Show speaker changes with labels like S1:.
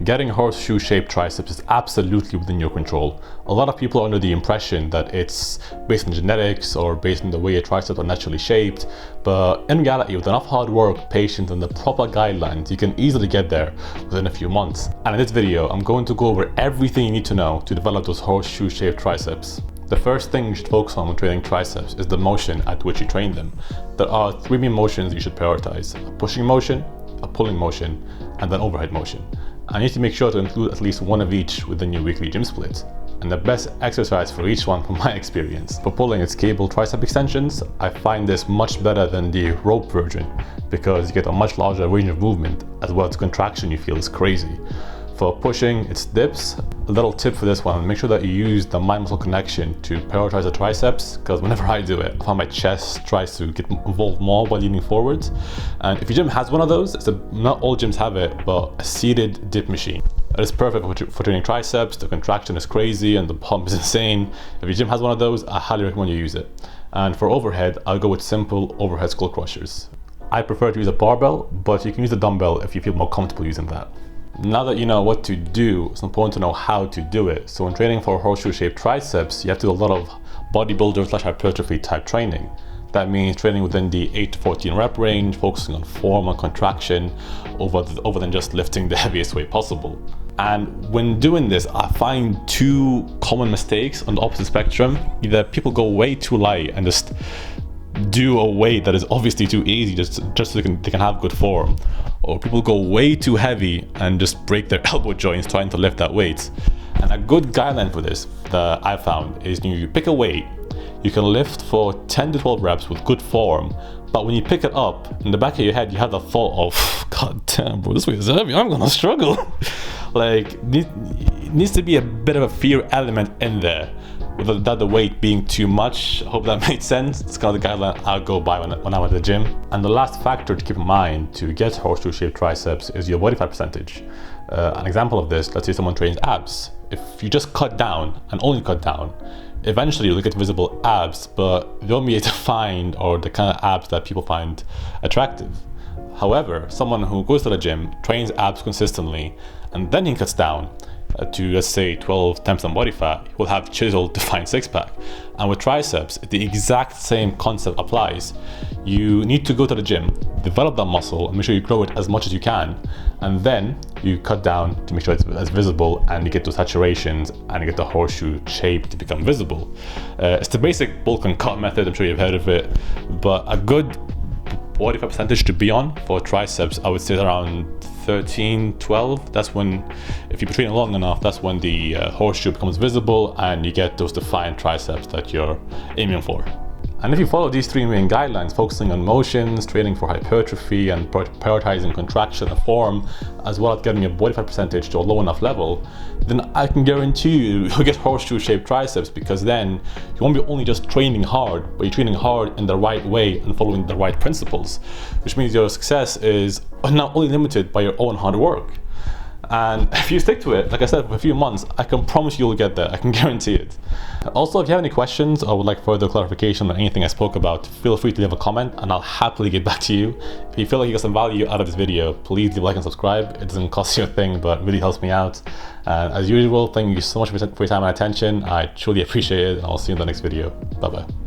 S1: Getting horseshoe-shaped triceps is absolutely within your control. A lot of people are under the impression that it's based on genetics or based on the way your triceps are naturally shaped, but in reality, with enough hard work, patience, and the proper guidelines, you can easily get there within a few months. And in this video, I'm going to go over everything you need to know to develop those horseshoe-shaped triceps. The first thing you should focus on when training triceps is the motion at which you train them. There are three main motions you should prioritize: a pushing motion, a pulling motion, and an overhead motion. I need to make sure to include at least one of each within your weekly gym split. And the best exercise for each one, from my experience, for pulling is cable tricep extensions. I find this much better than the rope version because you get a much larger range of movement, as well as contraction you feel is crazy. For pushing, it's dips. A little tip for this one: make sure that you use the mind-muscle connection to prioritize the triceps, because whenever I do it, I find my chest tries to get involved more while leaning forwards. And if your gym has one of those, not all gyms have it, but a seated dip machine. It is perfect for training triceps. The contraction is crazy and the pump is insane. If your gym has one of those, I highly recommend you use it. And for overhead, I'll go with simple overhead skull crushers. I prefer to use a barbell, but you can use a dumbbell if you feel more comfortable using that. Now that you know what to do, it's important to know how to do it. So when training for horseshoe-shaped triceps, you have to do a lot of bodybuilder/hypertrophy type training. That means training within the 8 to 14 rep range, focusing on form and contraction over than just lifting the heaviest weight possible. And when doing this, I find two common mistakes on the opposite spectrum. Either people go way too light and just do a weight that is obviously too easy just so they can have good form, or people go way too heavy and just break their elbow joints trying to lift that weight. And a good guideline for this that I found is you pick a weight you can lift for 10 to 12 reps with good form, but when you pick it up, in the back of your head you have the thought of, god damn bro, this weight is heavy, I'm gonna struggle. Like, it needs to be a bit of a fear element in there without the weight being too much. I hope that made sense. It's kind of the guideline I'll go by when I'm at the gym. And the last factor to keep in mind to get horseshoe-shaped triceps is your body fat percentage. An example of this, let's say someone trains abs. If you just cut down and only cut down, eventually you'll get visible abs, but you won't be able to find or the kind of abs that people find attractive. However, someone who goes to the gym, trains abs consistently, and then he cuts down to, let's say, 12 times on body fat, will have chiseled, defined six-pack. And with triceps, the exact same concept applies. You need to go to the gym, develop that muscle, and make sure you grow it as much as you can, and then you cut down to make sure it's visible, and you get those saturations, and you get the horseshoe shape to become visible. It's the basic bulk and cut method. I'm sure you've heard of it, but a good body fat percentage to be on for triceps, I would say around 13, 12. That's when, if you're training long enough, that's when the horseshoe becomes visible and you get those defined triceps that you're aiming for. And if you follow these three main guidelines, focusing on motions, training for hypertrophy, and prioritizing contraction and form, as well as getting your body fat percentage to a low enough level, then I can guarantee you'll get horseshoe-shaped triceps, because then you won't be only just training hard, but you're training hard in the right way and following the right principles, which means your success is not only limited by your own hard work. And if you stick to it, like I said, for a few months, I can promise you'll get there. I can guarantee it. Also, if you have any questions or would like further clarification on anything I spoke about, feel free to leave a comment and I'll happily get back to you. If you feel like you got some value out of this video, please leave a like and subscribe. It doesn't cost you a thing, but really helps me out. And as usual, thank you so much for your time and attention. I truly appreciate it, and I'll see you in the next video. Bye bye.